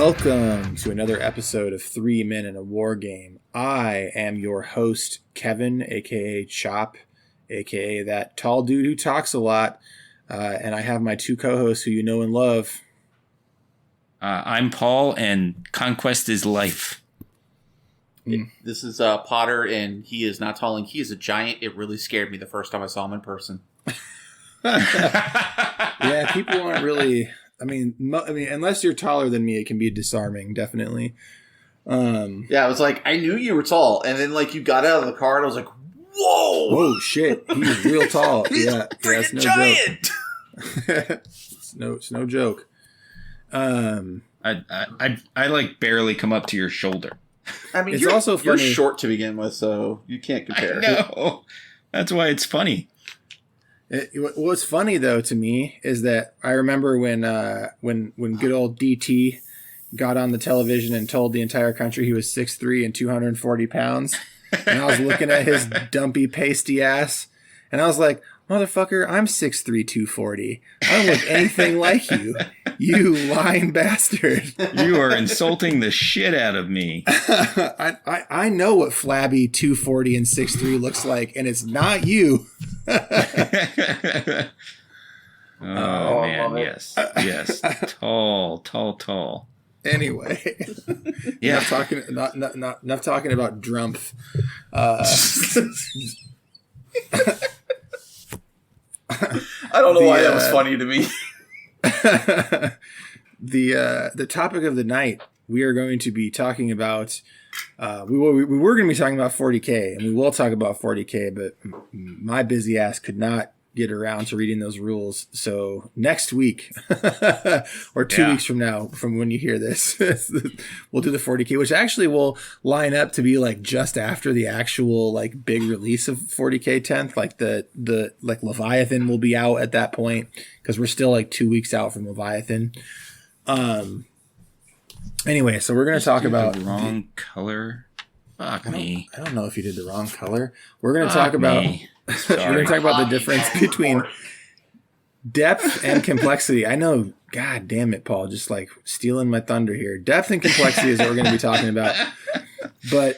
Welcome to another episode of 3 Men in a War Game. I am your host, Kevin, aka Chop, aka that tall dude who talks a lot, and I have my two co-hosts who you know and love. I'm Paul, and conquest is life. This is Potter, and he is not tall, and he is a giant. It really scared me the first time I saw him in person. Yeah, people aren't really... I mean, unless you're taller than me, it can be disarming, definitely. Yeah, I was like, I knew you were tall, and then like you got out of the car, and I was like, whoa! Whoa, shit. He's real tall. He's freaking giant! It's no joke. I like barely come up to your shoulder. I mean, It's you're also you're funny- short to begin with, so you can't compare. No, that's why it's funny. What's funny though to me is that I remember when good old DT got on the television and told the entire country he was 6'3" and 240 pounds, and I was looking at his dumpy, pasty ass, and I was like, "Motherfucker, I'm 6'3", 240. I don't look anything like you, you lying bastard." You are insulting the shit out of me. I know what flabby 240 and 6'3" looks like, and it's not you. Oh man, yes. Tall. Anyway, Yeah. enough talking about Drumpf. I don't know why that was funny to me. The topic of the night, we are going to be talking about. We were going to be talking about 40K, and we will talk about 40K, but my busy ass could not get around to reading those rules. So next week, or 2 weeks from now, from when you hear this, we'll do the 40K, which actually will line up to be like just after the actual like big release of 40K 10th. Like the like Leviathan will be out at that point because we're still like 2 weeks out from Leviathan. Anyway, so we're going to talk about the wrong color. Fuck me. I don't know if you did the wrong color. We're going to talk about we're going to talk about the difference between depth and complexity. I know, god damn it, Paul, just like stealing my thunder here. Depth and complexity is what we're going to be talking about. But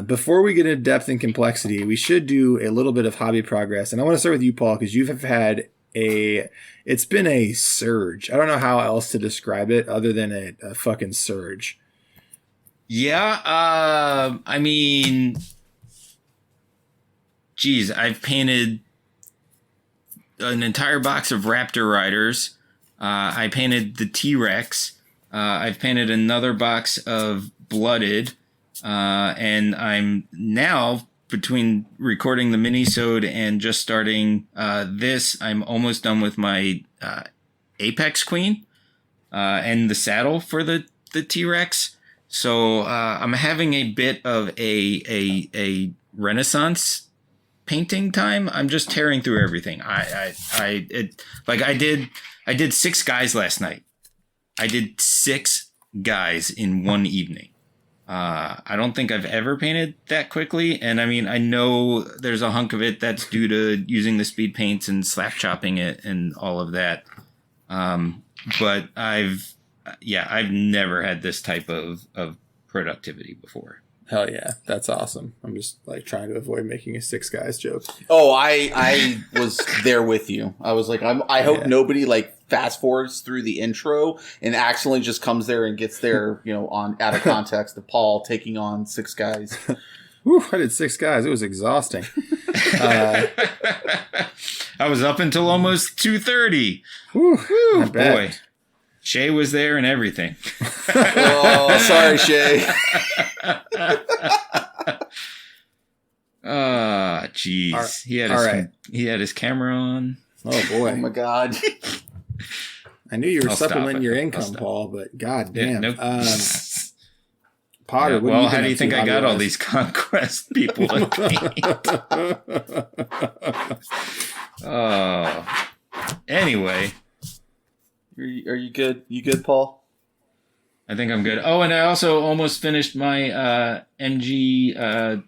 before we get into depth and complexity, we should do a little bit of hobby progress. And I want to start with you, Paul, because you have had it's been a surge. I don't know how else to describe it other than a fucking surge. Yeah, I mean, geez, I've painted an entire box of Raptor Riders. I painted the T-Rex. I've painted another box of Blooded. And I'm now, between recording the mini-sode and just starting this, I'm almost done with my Apex Queen and the saddle for the T-Rex. So I'm having a bit of a Renaissance painting time. I'm just tearing through everything. I did 6 guys last night. I did 6 guys in one evening. I don't think I've ever painted that quickly. And I mean, I know there's a hunk of it that's due to using the speed paints and slap chopping it and all of that. But I've never had this type of productivity before. Hell yeah, that's awesome. I'm just like trying to avoid making a 6 guys joke. Oh, I was there with you. I was like, I hope nobody like fast forwards through the intro and accidentally just comes there and gets there, on out of context of Paul taking on 6 guys. Whew, I did 6 guys. It was exhausting. I was up until almost 2:30. Whew, Whew, boy. Shay was there and everything. Oh, sorry, Shay. Ah, jeez. He had his camera on. Oh boy. Oh my god. I knew you were I'll supplementing stop your it. income, Paul, but god damn. Yeah, nope. Potter, well, how do you think I got all these conquest people to paint? Anyway. Are you good? You good, Paul? I think I'm good. Oh, and I also almost finished my MG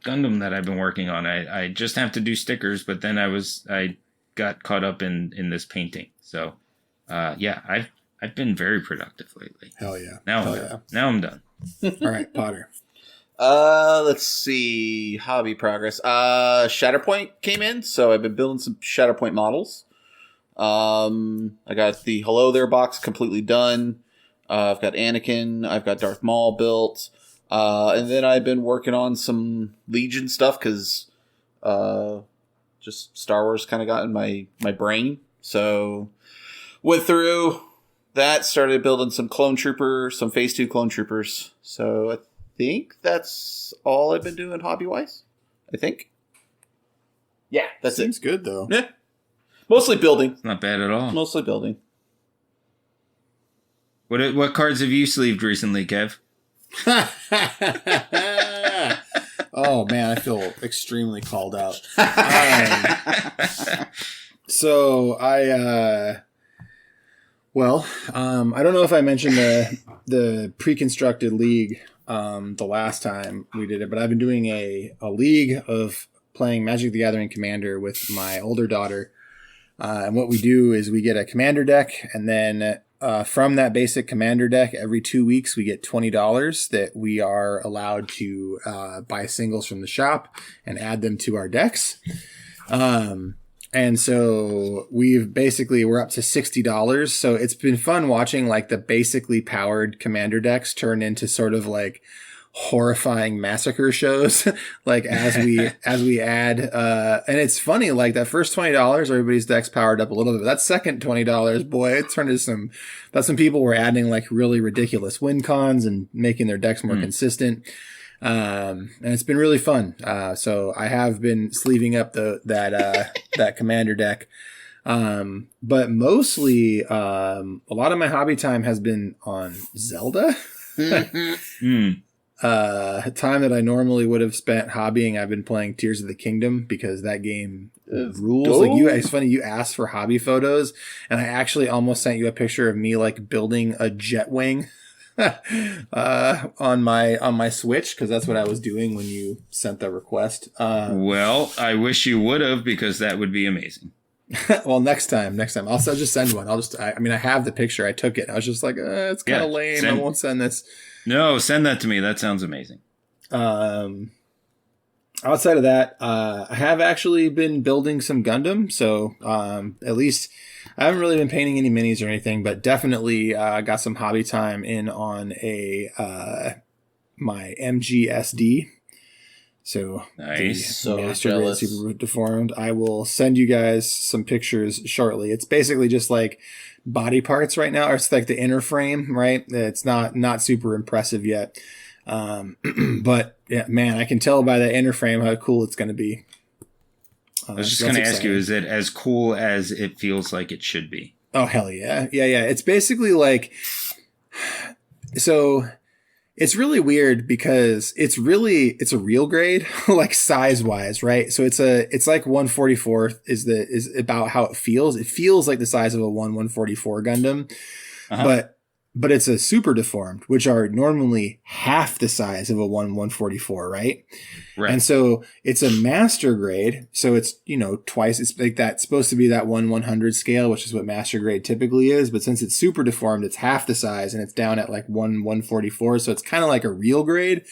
Gundam that I've been working on. I just have to do stickers, but then I got caught up in this painting. So, yeah, I've been very productive lately. Hell yeah. Now Hell I'm done. Now I'm done. All right, Potter. Let's see. Hobby progress. Shatterpoint came in, so I've been building some Shatterpoint models. I got the Hello There box completely done. I've got Anakin. I've got Darth Maul built. And then I've been working on some Legion stuff because just Star Wars kind of got in my brain. So went through that, started building some some Phase 2 Clone Troopers. So I think that's all I've been doing hobby-wise. I think. Yeah, that's Seems good, though. Yeah. Mostly building. It's not bad at all. Mostly building. What cards have you sleeved recently, Kev? Oh, man, I feel extremely called out. So I don't know if I mentioned the pre-constructed league the last time we did it, but I've been doing a league of playing Magic the Gathering Commander with my older daughter. And what we do is we get a commander deck, and then from that basic commander deck, every 2 weeks we get $20 that we are allowed to buy singles from the shop and add them to our decks. And so we're up to $60. So it's been fun watching like the basically powered commander decks turn into sort of like horrifying massacre shows. Like as we add, and it's funny, like that first $20, everybody's deck's powered up a little bit. That second $20, boy, it turned into some people were adding like really ridiculous win cons and making their decks more consistent. And it's been really fun. So I have been sleeving up that commander deck. But mostly, a lot of my hobby time has been on Zelda. Time that I normally would have spent hobbying, I've been playing Tears of the Kingdom because that game rules. Dope. Like it's funny, you asked for hobby photos, and I actually almost sent you a picture of me like building a jet wing on my Switch, because that's what I was doing when you sent the request. Well, I wish you would have, because that would be amazing. Well, next time I'll just send one. I have the picture. I took it. I was just like, it's kind of lame. I won't send this. No, send that to me. That sounds amazing. Outside of that, I have actually been building some Gundam. So, at least I haven't really been painting any minis or anything, but definitely, got some hobby time in on my MGSD. So nice. So Master jealous. Grade Super Deformed. I will send you guys some pictures shortly. It's basically just like body parts right now. Or it's like the inner frame, right? It's not super impressive yet. But yeah, man, I can tell by the inner frame how cool it's going to be. I was just going to ask you, is it as cool as it feels like it should be? Oh, hell yeah. Yeah. It's basically like, so it's really weird because it's a real grade, like size wise, right? So it's like 144 is about how it feels. It feels like the size of a 144 Gundam, but it's a super deformed, which are normally half the size of a 144, right? Right. And so it's a master grade. So it's, twice. It's like that's supposed to be that 1/100 scale, which is what master grade typically is. But since it's super deformed, it's half the size and it's down at like 1/144. So it's kind of like a real grade.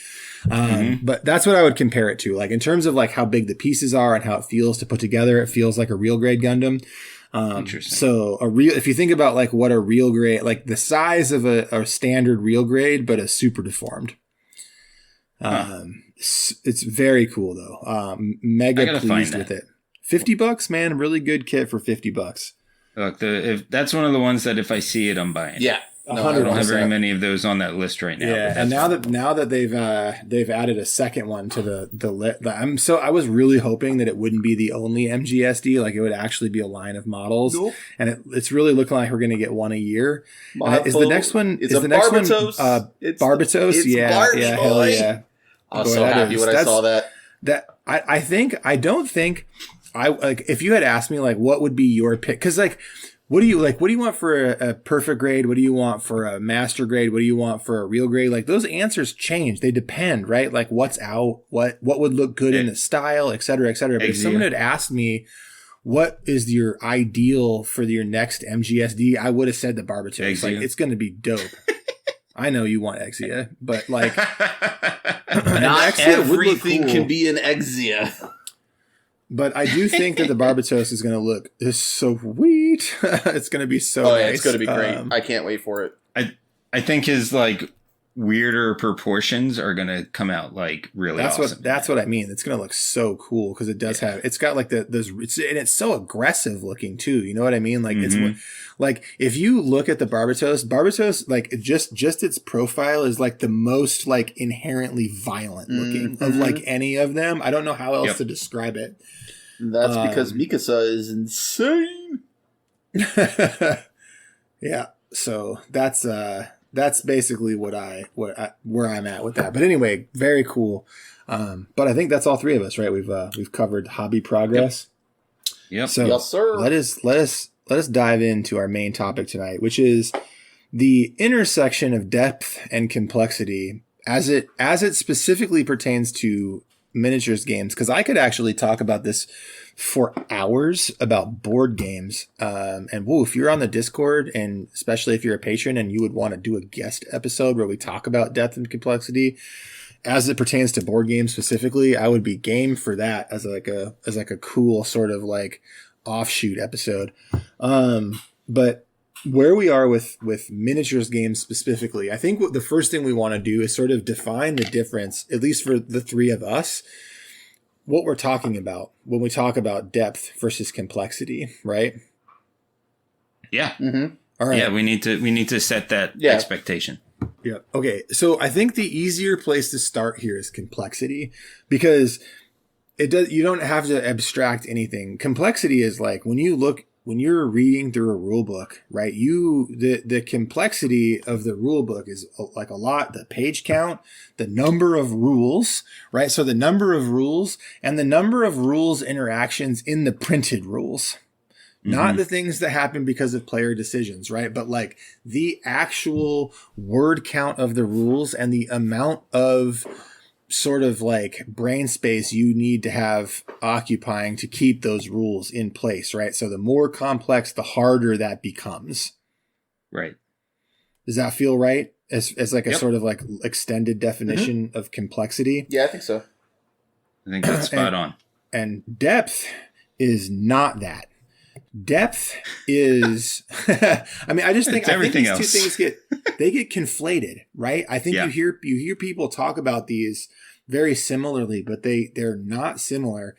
But that's what I would compare it to. Like in terms of like how big the pieces are and how it feels to put together, it feels like a real grade Gundam. Interesting. So if you think about like what a real grade, like the size of a standard real grade, but a super deformed. It's very cool though. Mega pleased with it. $50, man. Really good kit for $50. Look, if that's one of the ones that if I see it, I'm buying. Yeah. No, I don't have very many of those on that list right now. Yeah, and now that they've added a second one to the list, I was really hoping that it wouldn't be the only MGSD, like it would actually be a line of models, nope. And it's really looking like we're going to get one a year. Is the next one? It's Barbatos. Barbatos. Yeah, Barbie, yeah, hell yeah. I was so happy when I saw that. I don't think if you had asked me like what would be your pick, because like. What do you want for a perfect grade? What do you want for a master grade? What do you want for a real grade? Like those answers change. They depend, right? Like what's out, what would look good in the style, et cetera, et cetera. But if someone had asked me what is your ideal for your next MGSD, I would have said the Barbatos. Like, it's going to be dope. I know you want Exia, but like, Not Exia would look everything cool. can be an Exia. But I do think that the Barbatos is going to look so sweet. It's going to be so Oh yeah, nice. it's going to be great. I can't wait for it. I think his like weirder proportions are gonna come out like really awesome. That's what I mean. It's gonna look so cool because it does have. It's got like those. It's so aggressive looking too. You know what I mean? Like it's like if you look at the Barbatos like just its profile is like the most like inherently violent looking of like any of them. I don't know how else to describe it. That's because Mikasa is insane. Yeah. So that's basically where I'm at with that. But anyway, very cool. But I think that's all three of us, right? We've covered hobby progress. Yep. So yes, sir. let us dive into our main topic tonight, which is the intersection of depth and complexity as it specifically pertains to miniatures games. Because I could actually talk about this for hours about board games. And if you're on the Discord, and especially if you're a patron and you would want to do a guest episode where we talk about depth and complexity as it pertains to board games specifically, I would be game for that as like a cool sort of like offshoot episode. But where we are with miniatures games specifically, I think the first thing we want to do is sort of define the difference, at least for the three of us, what we're talking about when we talk about depth versus complexity, right? Yeah. All right. Yeah, we need to set that expectation. Yeah. Okay. So I think the easier place to start here is complexity, because you don't have to abstract anything. Complexity is like when you're reading through a rule book, right? The complexity of the rule book is like a lot, the page count, the number of rules, right? So the number of rules and the number of rules interactions in the printed rules, not the things that happen because of player decisions, right? But like the actual word count of the rules and the amount of sort of like brain space you need to have occupying to keep those rules in place, right? So the more complex, the harder that becomes. Right. Does that feel right? As like a sort of like extended definition of complexity? Yeah, I think so. I think that's spot on. And depth is not that. Depth is, I mean, I just think, everything these two things get conflated, right? I think you hear people talk about these very similarly, but they're not similar,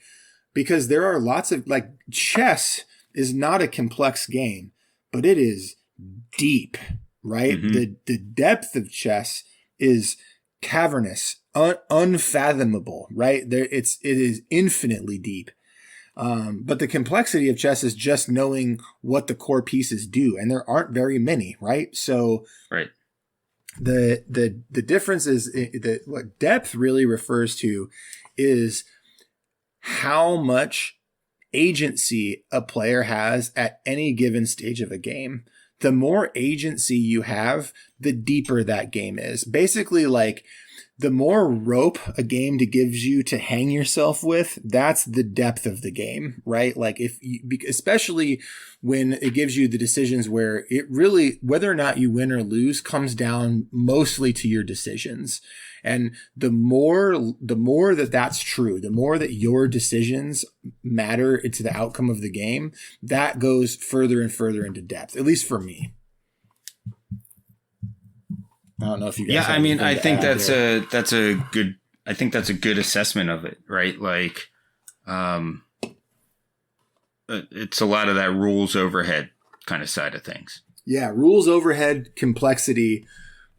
because there are lots of, like, chess is not a complex game, but it is deep, right? The depth of chess is cavernous, unfathomable, right? It is infinitely deep. But the complexity of chess is just knowing what the core pieces do, and there aren't very many, right? So right. The difference is that what depth really refers to is how much agency a player has at any given stage of a game. The more agency you have, the deeper that game is. Basically, like, the more rope a game gives you to hang yourself with, that's the depth of the game, right? Like especially when it gives you the decisions where it really, whether or not you win or lose, comes down mostly to your decisions. And the more that's true, the more that your decisions matter to the outcome of the game, that goes further and further into depth, at least for me. I don't know if you guys. Yeah, I mean, I think that's a good assessment of it, right? Like, it's a lot of that rules overhead kind of side of things. Yeah, rules overhead, complexity,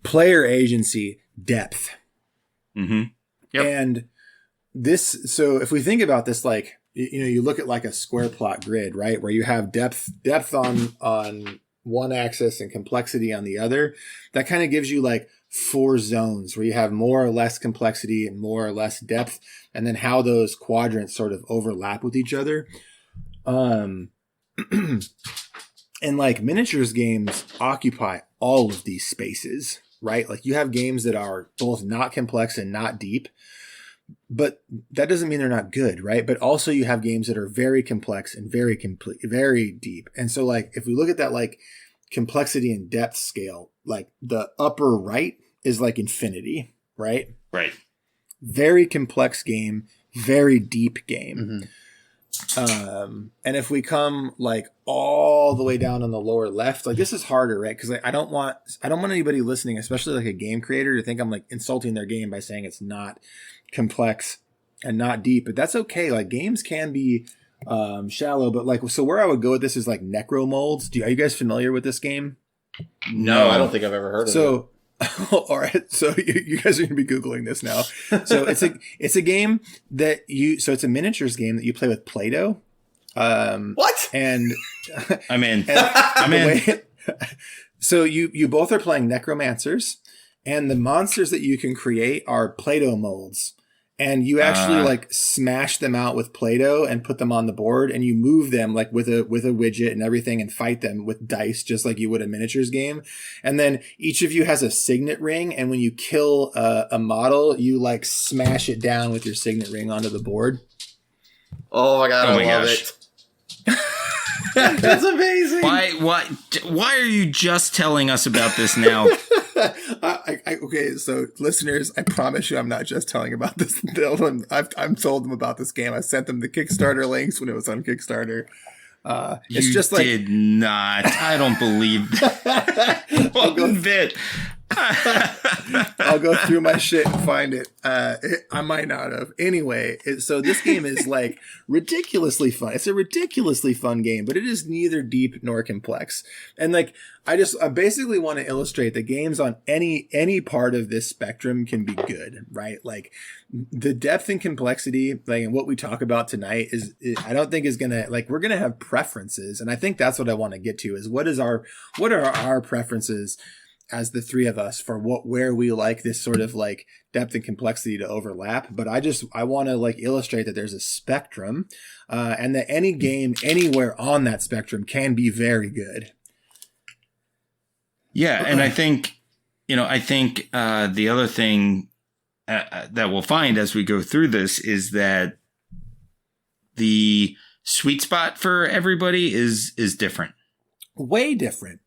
player agency, depth. Yep. And so if we think about this, like, you look at like a square plot grid, right, where you have depth on one axis and complexity on the other, that kind of gives you like 4 zones where you have more or less complexity and more or less depth, and then how those quadrants sort of overlap with each other. And like miniatures games occupy all of these spaces, right? Like you have games that are both not complex and not deep, but that doesn't mean they're not good, right? But also you have games that are very complex and very complete, very deep. And so like, if we look at that, like complexity and depth scale, like the upper right is like infinity, right? Right. Very complex game, very deep game. Mm-hmm. And if we come like all the way down on the lower left, like this is harder, right? Because I don't want anybody listening, especially like a game creator, to think I'm like insulting their game by saying it's not complex and not deep. But that's okay. Like games can be shallow, but like, so where I would go with this is like Necro Molds. Are you guys familiar with this game? No, I don't think I've ever heard of it. So, all right. So you guys are going to be Googling this now. So it's a game that it's a miniatures game that you play with Play-Doh. What? And I'm in. I'm in. So you both are playing necromancers, and the monsters that you can create are Play-Doh molds. And you actually like smash them out with Play-Doh and put them on the board, and you move them like with a widget and everything, and fight them with dice, just like you would a miniatures game. And then each of you has a signet ring, and when you kill a model, you like smash it down with your signet ring onto the board. Oh my god, I love gosh. it. That's amazing. Why are you just telling us about this now? Okay, so listeners, I promise you I'm not just telling about this. I've told them about this game. I sent them the Kickstarter links when it was on Kickstarter. It's just like did not. I don't believe that. One bit. I'll go through my shit and find it. I might not have. Anyway, so this game is like ridiculously fun. It's a ridiculously fun game, but it is neither deep nor complex. And like, I basically want to illustrate that games on any part of this spectrum can be good, right? Like the depth and complexity, like, and what we talk about tonight I don't think is gonna, like, we're gonna have preferences, and I think that's what I want to get to is what are our preferences as the three of us for where we like this sort of like depth and complexity to overlap. But I want to like illustrate that there's a spectrum, and that any game anywhere on that spectrum can be very good. Yeah. And I think the other thing that we'll find as we go through this is that the sweet spot for everybody is different. Way different.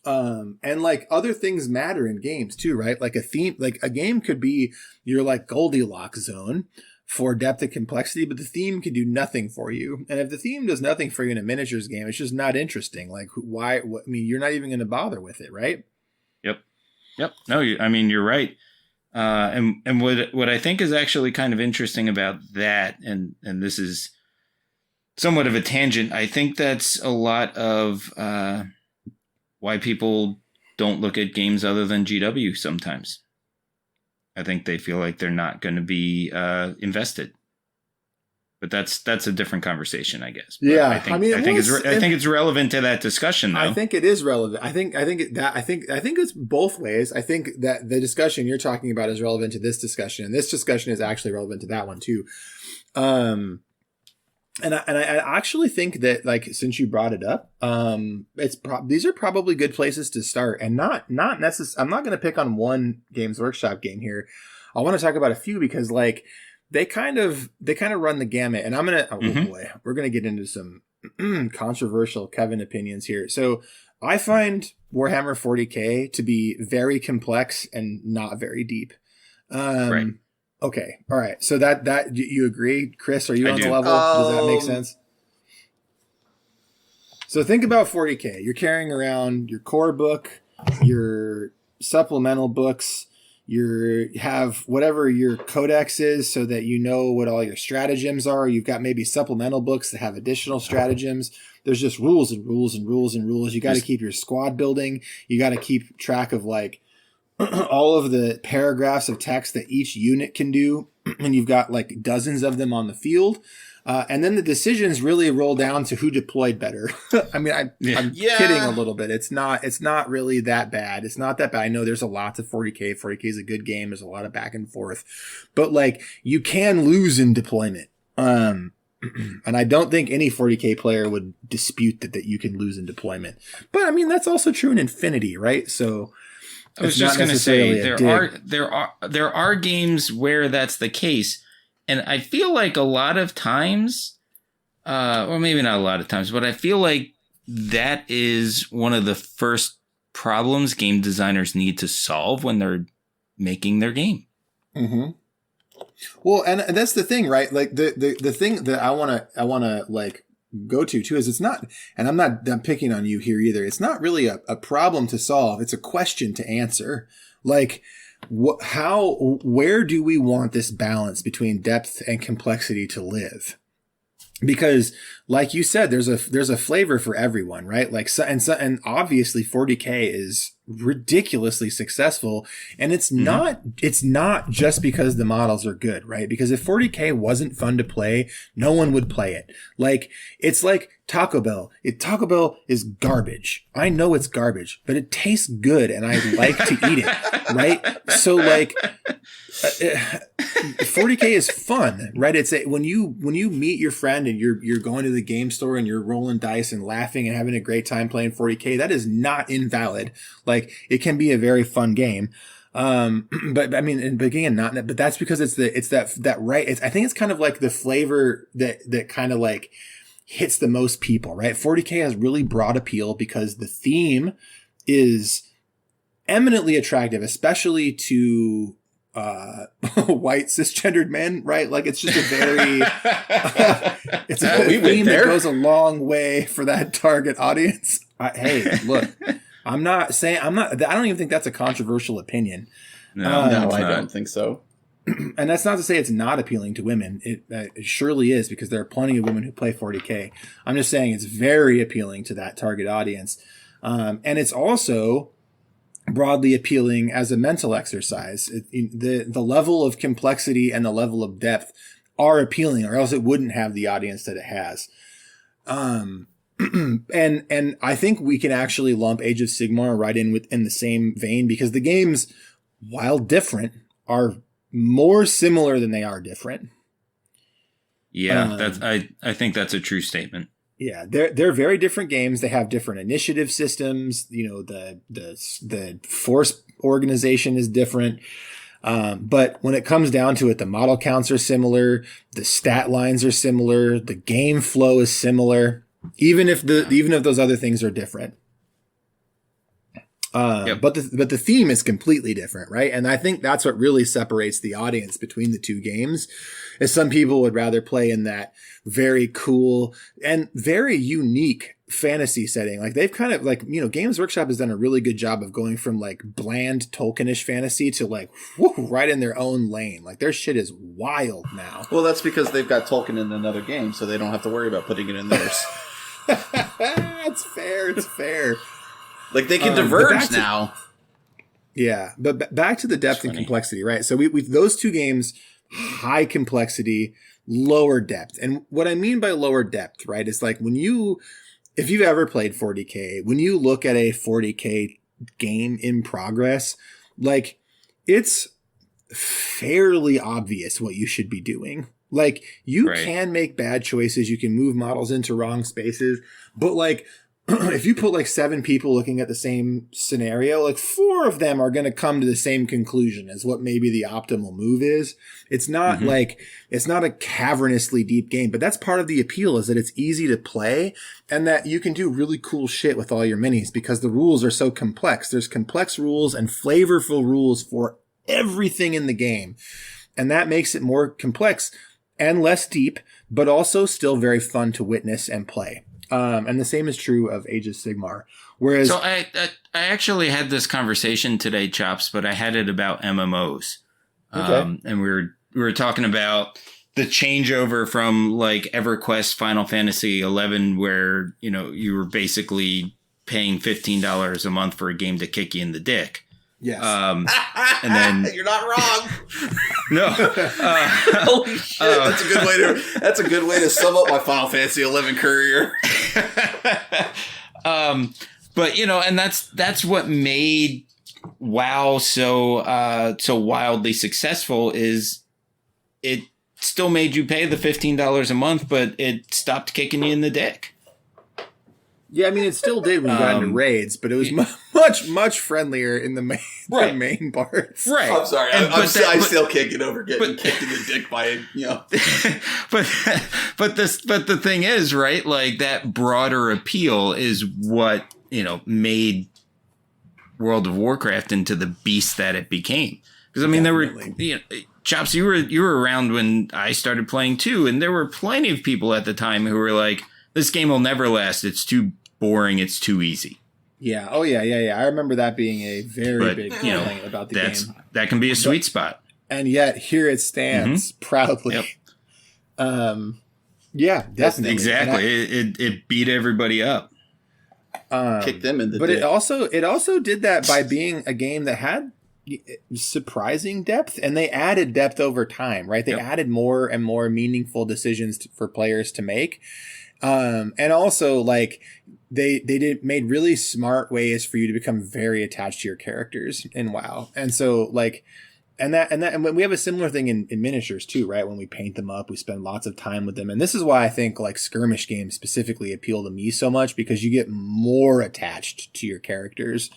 And like other things matter in games too, right? Like a theme, like a game could be your like Goldilocks zone for depth and complexity, but the theme can do nothing for you. And if the theme does nothing for you in a miniatures game, it's just not interesting. Like why? I mean, you're not even going to bother with it, right? Yep. No, you're right. And what I think is actually kind of interesting about that, and this is somewhat of a tangent, I think that's a lot of why people don't look at games other than GW sometimes. I think they feel like they're not going to be invested. But that's a different conversation, I guess. But yeah, I think it's relevant to that discussion, though. I think it is relevant. I think it's both ways. I think that the discussion you're talking about is relevant to this discussion, and this discussion is actually relevant to that one too. And I actually think that, like, since you brought it up, these are probably good places to start, and not necessarily. I'm not going to pick on one Games Workshop game here. I want to talk about a few because, like, they kind of run the gamut. And I'm gonna, we're gonna get into some controversial Kevin opinions here. So I find Warhammer 40K to be very complex and not very deep. Right. Okay. All right. So that you agree, Chris? Are you on the level? Does that make sense? So think about 40K. You're carrying around your core book, your supplemental books, you have whatever your codex is so that you know what all your stratagems are. You've got maybe supplemental books that have additional stratagems. There's just rules and rules and rules and rules. You got to keep your squad building. You got to keep track of like all of the paragraphs of text that each unit can do. And you've got like dozens of them on the field. And then the decisions really roll down to who deployed better. I mean, I'm kidding a little bit. It's not really that bad. It's not that bad. I know there's a lot to 40K. 40K is a good game. There's a lot of back and forth, but like you can lose in deployment. And I don't think any 40K player would dispute that you can lose in deployment, but I mean, that's also true in Infinity, right? So, I was just going to say there are games where that's the case, and I feel like a lot of times, or maybe not a lot of times, but I feel like that is one of the first problems game designers need to solve when they're making their game. Mm-hmm. Well, and that's the thing, right? Like the thing that I want to like go to too is it's not, and I'm picking on you here either. It's not really a problem to solve. It's a question to answer. Like where do we want this balance between depth and complexity to live? Because like you said, there's a flavor for everyone, right? Like, and obviously 40K is ridiculously successful, and it's not just because the models are good, right? Because if 40K wasn't fun to play, no one would play it. Like, it's like Taco Bell. Taco Bell is garbage. I know it's garbage, but it tastes good and I like to eat it, right? So like 40K is fun, right? It's when you meet your friend and you're going to the game store and you're rolling dice and laughing and having a great time playing 40K, that is not invalid. Like, it can be a very fun game. But I mean, but again, but that's because it's that right. I think it's kind of like the flavor that kind of like hits the most people, right? 40K has really broad appeal because the theme is eminently attractive, especially to white cisgendered men, right? Like, it's just a very it's a theme that goes a long way for that target audience. Hey, look, I don't even think that's a controversial opinion. No, I don't think so. And that's not to say it's not appealing to women. It surely is, because there are plenty of women who play 40K. I'm just saying it's very appealing to that target audience. And it's also broadly appealing as a mental exercise. The level of complexity and the level of depth are appealing, or else it wouldn't have the audience that it has. And I think we can actually lump Age of Sigmar right in the same vein, because the games, while different, are more similar than they are different. Yeah, I think that's a true statement. Yeah, they're very different games. They have different initiative systems. You know, the force organization is different. But when it comes down to it, the model counts are similar. The stat lines are similar. The game flow is similar, even if those other things are different. Yep. But the theme is completely different, right? And I think that's what really separates the audience between the two games. Is some people would rather play in that very cool and very unique fantasy setting. Like, they've kind of, like, you know, Games Workshop has done a really good job of going from like bland Tolkienish fantasy to like right in their own lane. Like, their shit is wild now. Well, that's because they've got Tolkien in another game, so they don't have to worry about putting it in theirs. It's fair. Like, they can diverge now. Yeah, but back to the depth and complexity, right? So we those two games, high complexity, lower depth. And what I mean by lower depth, right, is like if you've ever played 40K, when you look at a 40K game in progress, like, it's fairly obvious what you should be doing. Like, you can make bad choices, you can move models into wrong spaces, but like, if you put like 7 people looking at the same scenario, like 4 of them are going to come to the same conclusion as what maybe the optimal move is. It's not it's not a cavernously deep game, but that's part of the appeal, is that it's easy to play and that you can do really cool shit with all your minis because the rules are so complex. There's complex rules and flavorful rules for everything in the game. And that makes it more complex and less deep, but also still very fun to witness and play. And the same is true of Age of Sigmar. Whereas, so I actually had this conversation today, Chops, but I had it about MMOs. Okay. And we were talking about the changeover from like EverQuest Final Fantasy 11, where, you know, you were basically paying $15 a month for a game to kick you in the dick. Yes. And then you're not wrong. No. Holy shit! That's a good way to sum up my Final Fantasy 11 career. But you know, and that's what made WoW so wildly successful. Is it still made you pay the $15 a month, but it stopped kicking you in the dick. Yeah, I mean, it still did when you got into raids, but it was much friendlier in the main, Right. the main parts. Right. I'm sorry. And- I but that- still can't get over getting kicked in the dick by a, you know. but the thing is, right? Like that broader appeal is what, you know, made World of Warcraft into the beast that it became. Because I mean, Definitely. there were, you know, Chops, you were around when I started playing too, and there were plenty of people at the time who were like, "This game will never last. It's too boring. It's too easy." Yeah. Oh, yeah. I remember that being a very But, big you know, complaint about the game. That can be a sweet spot. And yet, here it stands proudly. Yep. Yeah, definitely. Exactly. It beat everybody up. Kick them in the But dick. it also did that by being a game that had surprising depth, and they added depth over time, right? They Yep. added more and more meaningful decisions for players to make. And also like they made really smart ways for you to become very attached to your characters in WoW. And so like, and we have a similar thing in miniatures too, right? When we paint them up, we spend lots of time with them. And this is why I think like skirmish games specifically appeal to me so much, because you get more attached to your characters.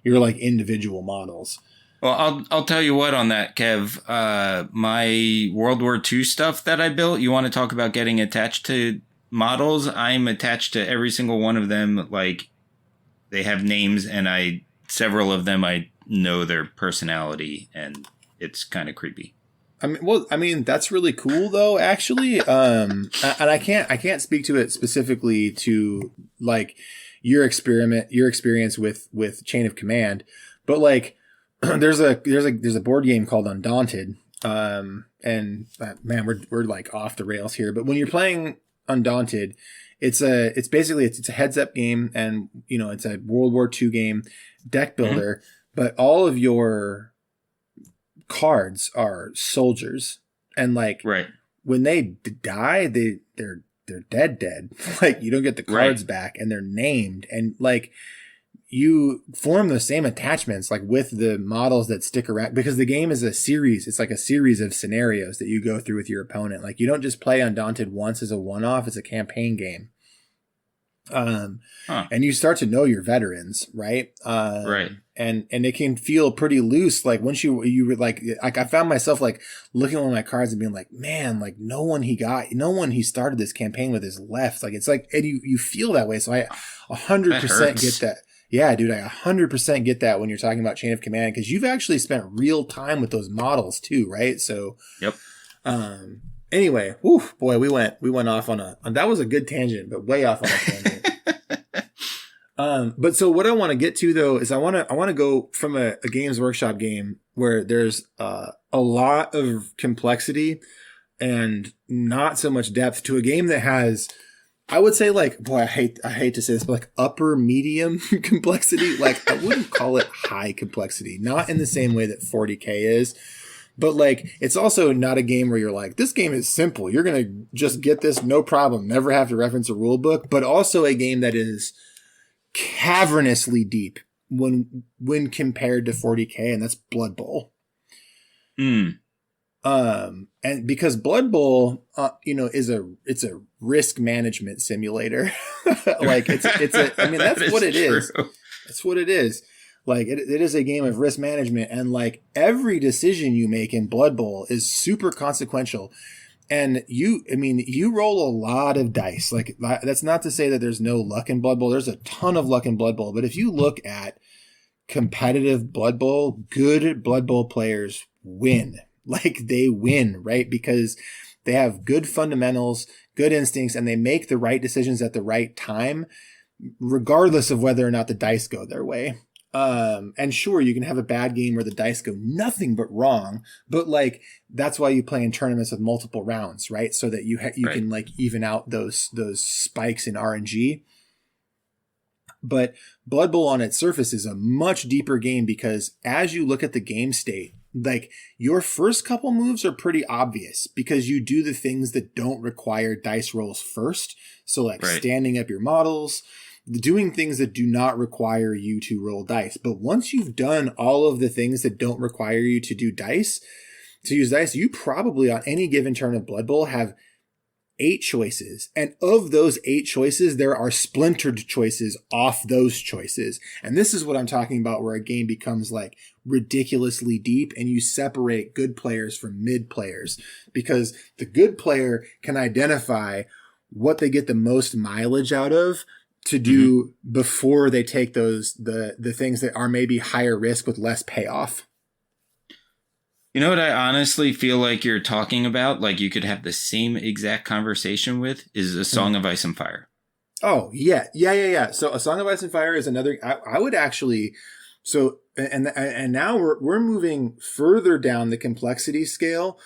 You're like individual models. Well, I'll tell you what on that, Kev. My World War II stuff that I built, you want to talk about getting attached to models? I'm attached to every single one of them. Like, they have names, and several of them I know their personality, and it's kind of creepy. I mean, that's really cool though, actually. And I can't speak to it specifically to like your experience with Chain of Command, but like there's a board game called Undaunted. Man, we're like off the rails here, but when you're playing Undaunted, it's a heads up game, and you know, it's a World War II game, deck builder, but all of your cards are soldiers, and like Right. when they die, they're dead. Like you don't get the cards back, and they're named, and like you form the same attachments like with the models that stick around, because the game is a series. It's like a series of scenarios that you go through with your opponent. Like you don't just play Undaunted once as a one-off. It's a campaign game. And you start to know your veterans, right? Right. And it can feel pretty loose. Like once you were like I found myself like looking at one of my cards and being like, man, like no one he started this campaign with is left. Like it's like, and you feel that way. So I 100% get that. Yeah, dude, I 100% get that when you're talking about Chain of Command, because you've actually spent real time with those models too, right? So, yep. Anyway, boy, we went off on that was a good tangent, but way off on a tangent. But so what I want to get to though is I want to go from a Games Workshop game where there's a lot of complexity and not so much depth, to a game that has, I would say, like, boy, I hate to say this, but like upper medium complexity. Like I wouldn't call it high complexity, not in the same way that 40K is, but like it's also not a game where you're like, this game is simple, you're gonna just get this no problem, never have to reference a rule book. But also a game that is cavernously deep when compared to 40K, and that's Blood Bowl. And because Blood Bowl, it's a risk management simulator. Like I mean, that's what it is. That's what it is. Like it is a game of risk management, and like every decision you make in Blood Bowl is super consequential. And you roll a lot of dice. Like that's not to say that there's no luck in Blood Bowl. There's a ton of luck in Blood Bowl. But if you look at competitive Blood Bowl, good Blood Bowl players win. Like they win, right? Because they have good fundamentals, good instincts, and they make the right decisions at the right time, regardless of whether or not the dice go their way. And sure, you can have a bad game where the dice go nothing but wrong, but like that's why you play in tournaments with multiple rounds, right? So that you can like even out those spikes in RNG. But Blood Bowl on its surface is a much deeper game, because as you look at the game state, like your first couple moves are pretty obvious because you do the things that don't require dice rolls first. So like standing up your models, doing things that do not require you to roll dice. But once you've done all of the things that don't require you to use dice, you probably on any given turn of Blood Bowl have 8 choices. And of those 8 choices, there are splintered choices off those choices. And this is what I'm talking about, where a game becomes like ridiculously deep and you separate good players from mid players, because the good player can identify what they get the most mileage out of to do before they take the things that are maybe higher risk with less payoff. You know what I honestly feel like you're talking about, like you could have the same exact conversation with, is A Song of Ice and Fire. Oh, yeah. So A Song of Ice and Fire is another, I would actually, so, and now we're moving further down the complexity scale,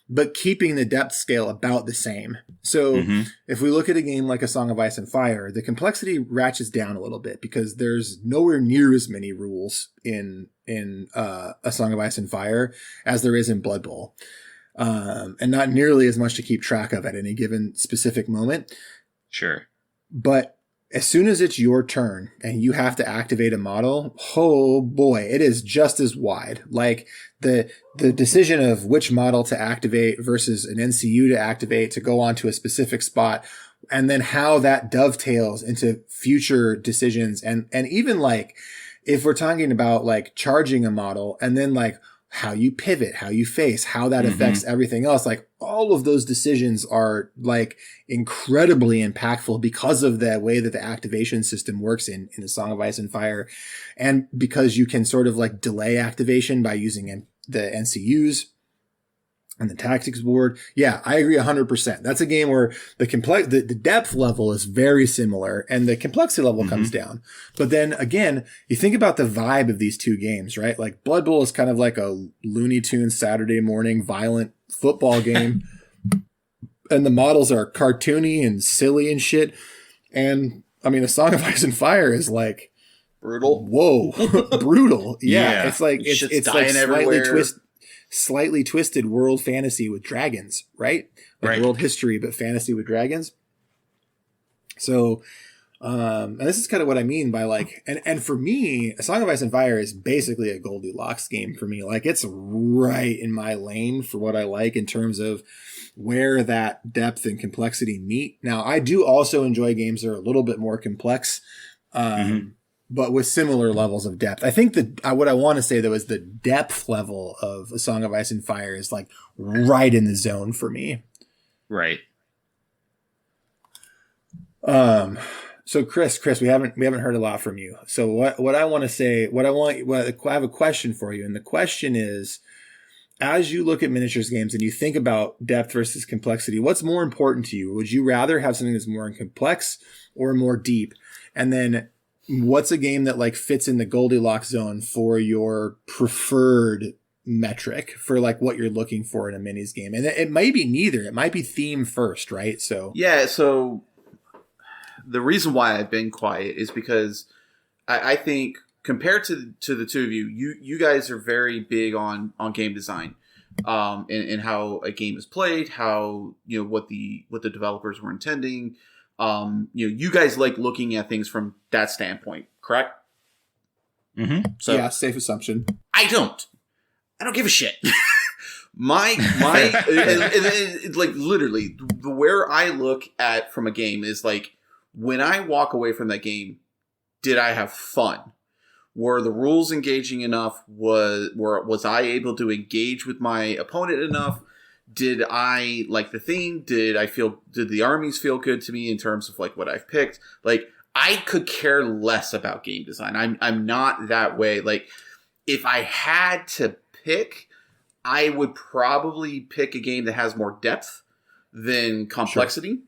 but keeping the depth scale about the same. So if we look at a game like A Song of Ice and Fire, the complexity ratchets down a little bit because there's nowhere near as many rules in A Song of Ice and Fire as there is in Blood Bowl. And not nearly as much to keep track of at any given specific moment. Sure. But as soon as it's your turn and you have to activate a model, oh boy, it is just as wide. Like the decision of which model to activate versus an NCU to activate to go onto a specific spot, and then how that dovetails into future decisions. And even like, if we're talking about like charging a model and then like how you pivot, how you face, how that affects everything else, like all of those decisions are like incredibly impactful because of the way that the activation system works in A Song of Ice and Fire. And because you can sort of like delay activation by using the NCUs and the tactics board. Yeah, I agree 100%. That's a game where the depth level is very similar and the complexity level comes down. But then again, you think about the vibe of these two games, right? Like Blood Bowl is kind of like a Looney Tunes Saturday morning violent football game. And the models are cartoony and silly and shit. And I mean, A Song of Ice and Fire is like brutal. Whoa, brutal. Yeah. It's like, Shit's it's dying like slightly twisted world fantasy with dragons, right? Like right. World history, but fantasy with dragons. So, and this is kind of what I mean by like, and for me, A Song of Ice and Fire is basically a Goldilocks game for me. Like it's right in my lane for what I like in terms of where that depth and complexity meet. Now, I do also enjoy games that are a little bit more complex, but with similar levels of depth. I think that what I want to say though is the depth level of A Song of Ice and Fire is like right in the zone for me. Right. So Chris, we haven't heard a lot from you. So what I want to say, I have a question for you. And the question is, as you look at miniatures games and you think about depth versus complexity, what's more important to you? Would you rather have something that's more complex or more deep? And then what's a game that like fits in the Goldilocks zone for your preferred metric for like what you're looking for in a minis game? And it might be neither. It might be theme first, right? So yeah. So the reason why I've been quiet is because I think compared to the two of you, you guys are very big on game design, and how a game is played, how what the developers were intending. You guys like looking at things from that standpoint, correct? So yeah, safe assumption. I don't give a shit. my like literally where I look at from a game is like, when I walk away from that game, did I have fun? Were the rules engaging enough? Was I able to engage with my opponent enough? Did I like the theme? Did the armies feel good to me in terms of like what I've picked? Like I could care less about game design. I'm not that way. Like if I had to pick, I would probably pick a game that has more depth than complexity,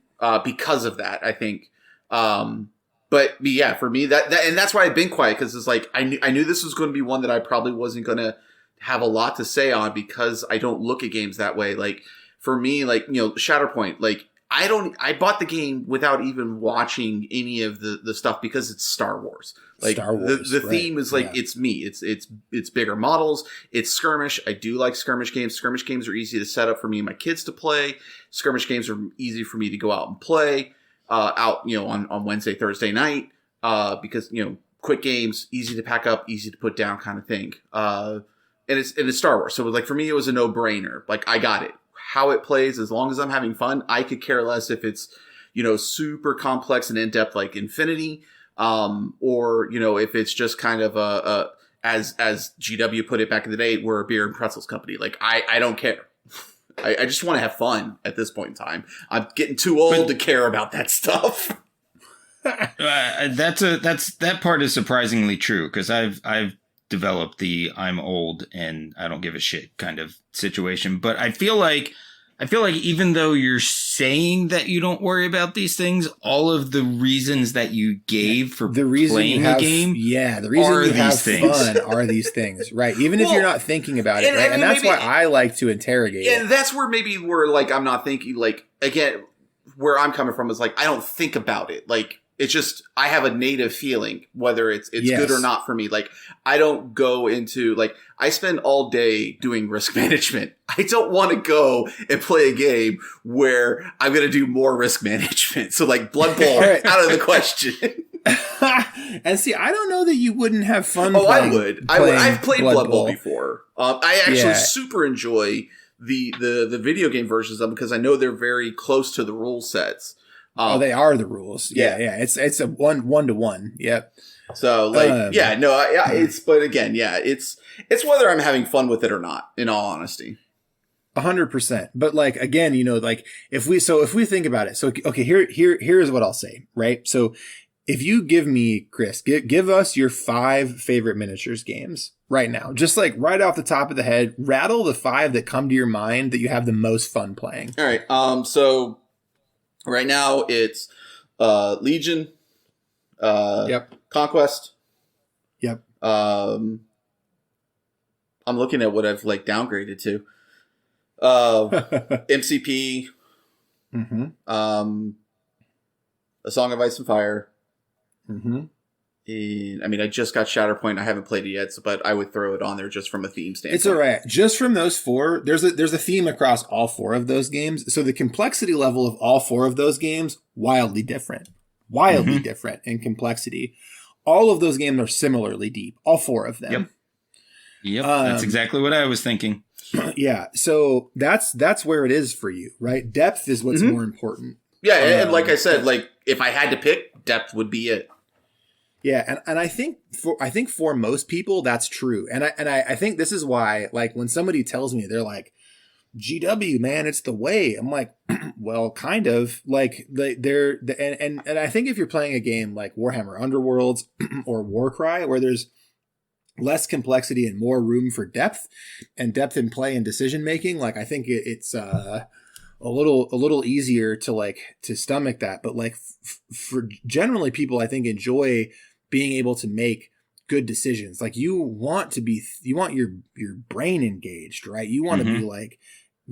because of that, I think. But yeah, for me that and that's why I've been quiet, because it's like I knew this was going to be one that I probably wasn't going to have a lot to say on, because I don't look at games that way. Like for me, like Shatterpoint, like I bought the game without even watching any of the stuff, because it's Star Wars. Like Star Wars, the theme is like, it's me. It's bigger models. It's skirmish. I do like skirmish games. Skirmish games are easy to set up for me and my kids to play. Skirmish games are easy for me to go out and play on Wednesday, Thursday night, because quick games, easy to pack up, easy to put down kind of thing. And it's Star Wars. So like for me, it was a no-brainer. Like I got it. how it plays. As long as I'm having fun, I could care less if it's, super complex and in depth like Infinity, or if it's just kind of as GW put it back in the day, we're a beer and pretzels company. Like I don't care. I just want to have fun at this point in time. I'm getting too old to care about that stuff. That part is surprisingly true, because I've developed the I'm old and I don't give a shit kind of situation. But I feel like even though you're saying that you don't worry about these things, all of the reasons that you gave for playing the game, the reason you have fun are these things, right? Even if you're not thinking about it, right? And that's why I like to interrogate. And that's where maybe like I'm not thinking, like, again, where I'm coming from is like I don't think about it, like. It's just, I have a native feeling, whether it's good or not for me. Like, I don't go into, like, I spend all day doing risk management. I don't want to go and play a game where I'm going to do more risk management. So, like, Blood Bowl, out of the question. And see, I don't know that you wouldn't have fun. I would. I've played Blood Bowl before. I actually super enjoy the video game versions of them because I know they're very close to the rule sets. They are the rules. Yeah. It's a one to one. Yep. So but again, it's whether I'm having fun with it or not, in all honesty. 100%. But like, again, like if we think about it, so, okay, here's what I'll say, right? So if you give me, Chris, give us your 5 favorite miniatures games right now, just like right off the top of the head, rattle the 5 that come to your mind that you have the most fun playing. All right. So, right now, it's Legion, Conquest. Yep. I'm looking at what I've like downgraded to. MCP. Mm-hmm. A Song of Ice and Fire. Mm-hmm. And, I just got Shatterpoint. I haven't played it yet, but I would throw it on there just from a theme standpoint. It's all right. Just from those 4, there's a theme across all 4 of those games. So the complexity level of all 4 of those games, wildly different in complexity. All of those games are similarly deep. All 4 of them. Yep. That's exactly what I was thinking. Yeah. So that's where it is for you, right? Depth is what's more important. Yeah. And like I said, like if I had to pick, depth would be it. Yeah, and I think for most people that's true, and I think this is why, like, when somebody tells me, they're like, GW, man, it's the way. I'm like, well, kind of, like, and I think if you're playing a game like Warhammer Underworlds or Warcry, where there's less complexity and more room for depth in play and decision making, like, I think it's a little easier to stomach that. But like for generally people, I think enjoy being able to make good decisions. Like you want your brain engaged, right? You want to be like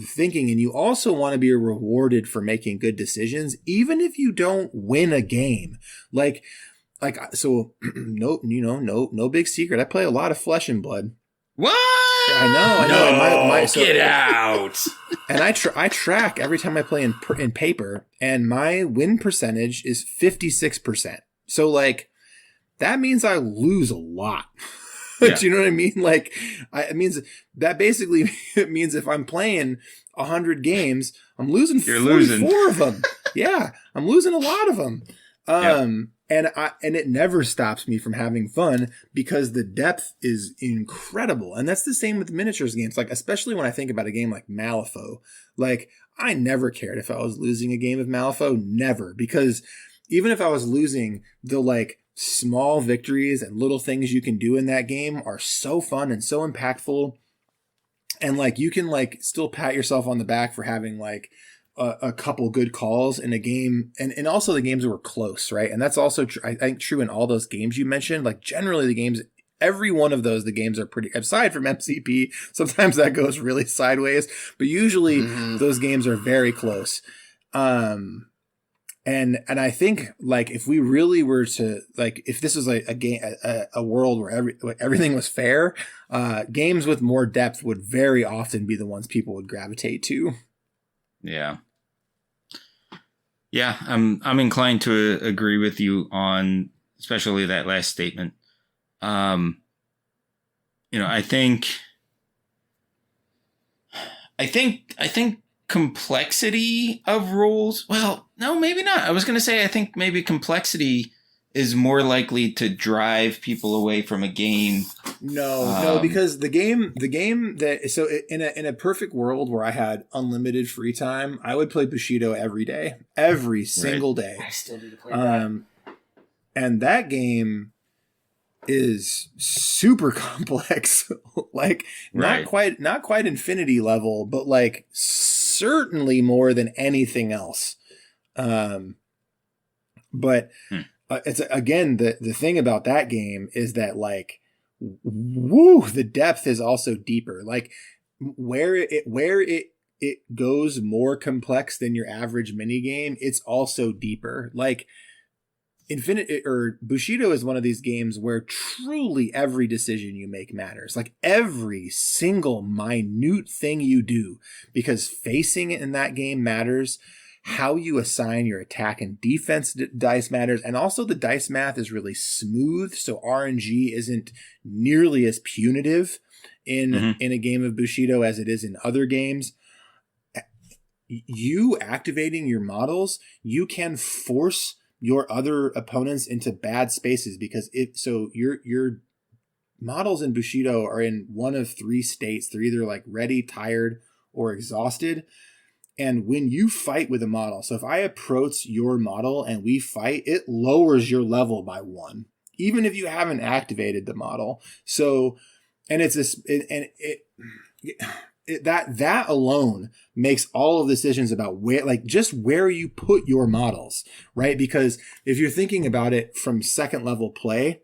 thinking, and you also want to be rewarded for making good decisions, even if you don't win a game. So no big secret. I play a lot of Flesh and Blood. What? I know. Get out. And I track every time I play in paper, and my win percentage is 56%. So like, that means I lose a lot. Yeah. Do you know what I mean? Like, it means if I'm playing 100 games, I'm losing 44 of them. Yeah, I'm losing a lot of them. And it never stops me from having fun because the depth is incredible. And that's the same with miniatures games. Like, especially when I think about a game like Malifaux, like I never cared if I was losing a game of Malifaux, never, because even if I was losing, the like small victories and little things you can do in that game are so fun and so impactful. And like, you can like still pat yourself on the back for having like a couple good calls in a game, and also the games were close, right? And that's also I think true in all those games you mentioned. Like generally the games, every one of those, the games are pretty, aside from MCP, sometimes that goes really sideways, but usually those games are very close. And I think like if we really were to like, if this was like a game, a world where everything was fair, games with more depth would very often be the ones people would gravitate to. Yeah. Yeah, I'm inclined to agree with you on especially that last statement. I think complexity of rules. Well, no, maybe not. I was going to say I think maybe complexity is more likely to drive people away from a game. No, because the game that so in a perfect world where I had unlimited free time, I would play Bushido every single day. I still need to play that. And that game is super complex, like not quite infinity level, but like certainly more than anything else. But it's again the thing about that game is that like, the depth is also deeper. Like where it goes more complex than your average mini game, it's also deeper. Like Bushido is one of these games where truly every decision you make matters. Like every single minute thing you do, because facing in that game matters. How you assign your attack and defense dice matters. And also the dice math is really smooth. So RNG isn't nearly as punitive in a game of Bushido as it is in other games. You activating your models, you can force your other opponents into bad spaces because your models in Bushido are in one of three states. They're either like ready, tired, or exhausted. And when you fight with a model, so if I approach your model and we fight, it lowers your level by 1, even if you haven't activated the model. So, and it's this, that alone makes all of the decisions about where you put your models, right? Because if you're thinking about it from second level play,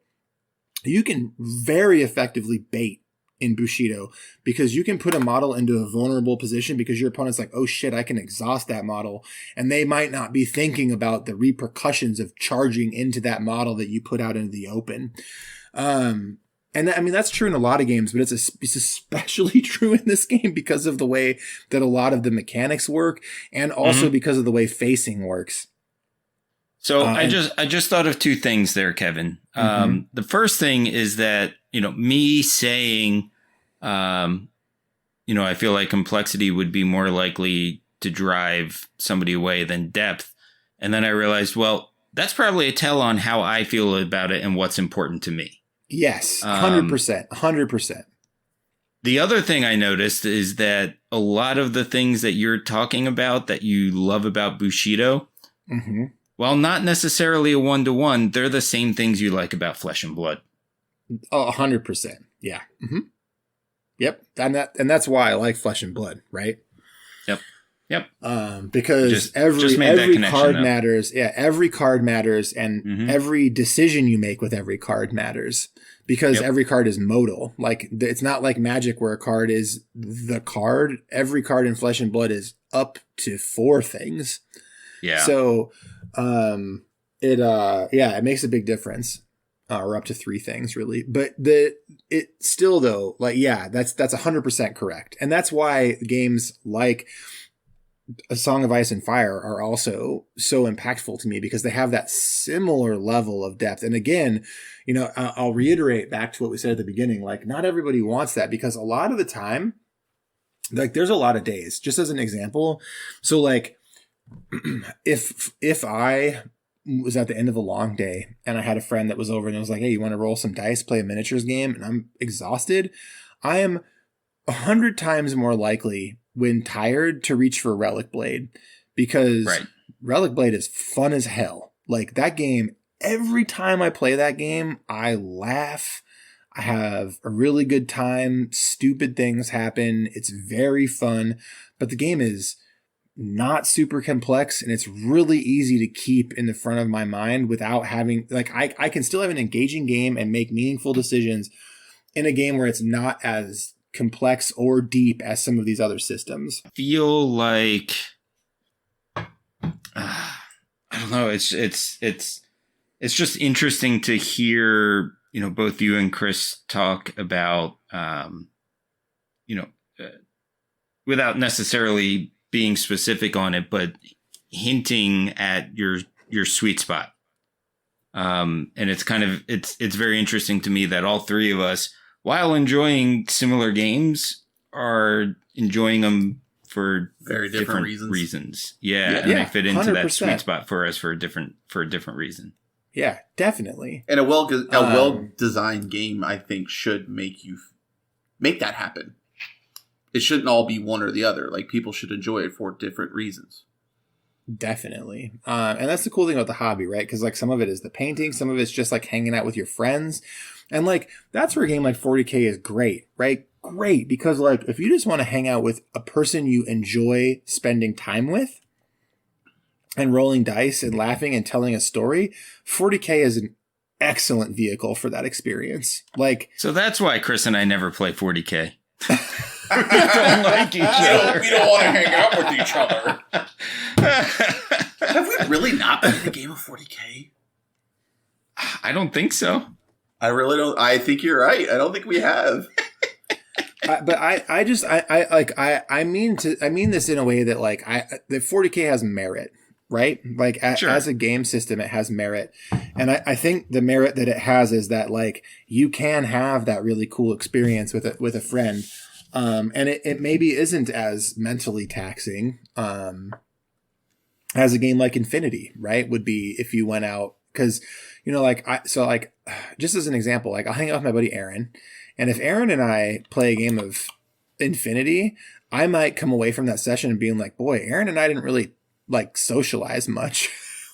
you can very effectively bait in Bushido because you can put a model into a vulnerable position because your opponent's like, oh shit, I can exhaust that model. And they might not be thinking about the repercussions of charging into that model that you put out into the open. And I mean, that's true in a lot of games, but it's especially true in this game because of the way that a lot of the mechanics work and also because of the way facing works. So I just thought of two things there, Kevin. The first thing is that, me saying, I feel like complexity would be more likely to drive somebody away than depth. And then I realized, well, that's probably a tell on how I feel about it and what's important to me. Yes, 100%. The other thing I noticed is that a lot of the things that you're talking about that you love about Bushido, while not necessarily a 1-to-1, they're the same things you like about Flesh and Blood. Oh, 100%. Yeah. Yep. And that's why I like Flesh and Blood, right? Yep. Because every card matters. Yeah, every card matters, and every decision you make with every card matters because every card is modal. Like it's not like Magic where a card is the card. Every card in Flesh and Blood is up to 4 things. Yeah. So, it makes a big difference. Or up to 3 things really, but it still though, like, yeah, that's 100% correct. And that's why games like A Song of Ice and Fire are also so impactful to me because they have that similar level of depth. And again, I'll reiterate back to what we said at the beginning, like not everybody wants that because a lot of the time, like there's a lot of days, just as an example. So like if I was at the end of a long day and I had a friend that was over and it was like, hey, you want to roll some dice, play a miniatures game? And I'm exhausted. I am 100 times more likely when tired to reach for Relic Blade because Relic Blade is fun as hell. Like that game, every time I play that game, I laugh. I have a really good time. Stupid things happen. It's very fun, but the game is not super complex and it's really easy to keep in the front of my mind without having like I can still have an engaging game and make meaningful decisions in a game where it's not as complex or deep as some of these other systems. Feel like I don't know, it's just interesting to hear, both you and Chris talk about without necessarily being specific on it, but hinting at your sweet spot. And it's it's very interesting to me that all 3 of us, while enjoying similar games, are enjoying them for very different reasons. Yeah, and Yeah, they fit into that 100%. sweet spot for us for a different reason. Yeah, definitely. And a well designed game, I think, should make that happen. It shouldn't all be one or the other. Like, people should enjoy it for different reasons. Definitely. And that's the cool thing about the hobby, right? Because like some of it is the painting, some of it's just like hanging out with your friends. And like that's where a game like 40K is great, right? Great. Because like if you just want to hang out with a person you enjoy spending time with and rolling dice and laughing and telling a story, 40K is an excellent vehicle for that experience. Like, so that's why Chris and I never play 40K. We don't like each other. We don't want to hang out with each other. Have we really not played a game of 40K? I don't think so. I really don't. I think you're right. I don't think we have. But I mean this in a way that like that 40K has merit, right? Like Sure. as a game system, it has merit. And I think the merit that it has is that like you can have that really cool experience with a friend. And it maybe isn't as mentally taxing as a game like Infinity, right? Would be if you went out because, you know, just as an example, like I'll hang out with my buddy Aaron, and if Aaron and I play a game of Infinity, I might come away from that session and being like, boy, Aaron and I didn't really like socialize much.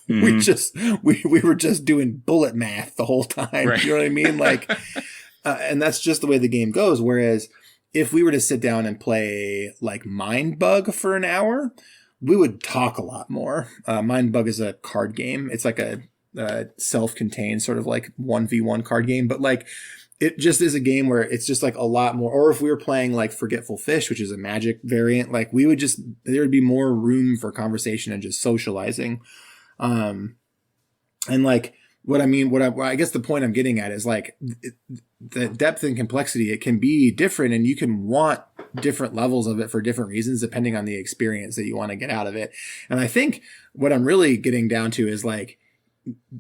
Mm-hmm. We were just doing bullet math the whole time. Right. You know what I mean? Like, and that's just the way the game goes. Whereas if we were to sit down and play like Mind Bug for an hour, we would talk a lot more. Mind Bug is a card game. It's like a self-contained sort of like 1v1 card game, but like it just is a game where it's just like a lot more. Or if we were playing like Forgetful Fish, which is a Magic variant, like there would be more room for conversation and just socializing. And like, I guess the point I'm getting at is like the depth and complexity, it can be different and you can want different levels of it for different reasons, depending on the experience that you want to get out of it. And I think what I'm really getting down to is like,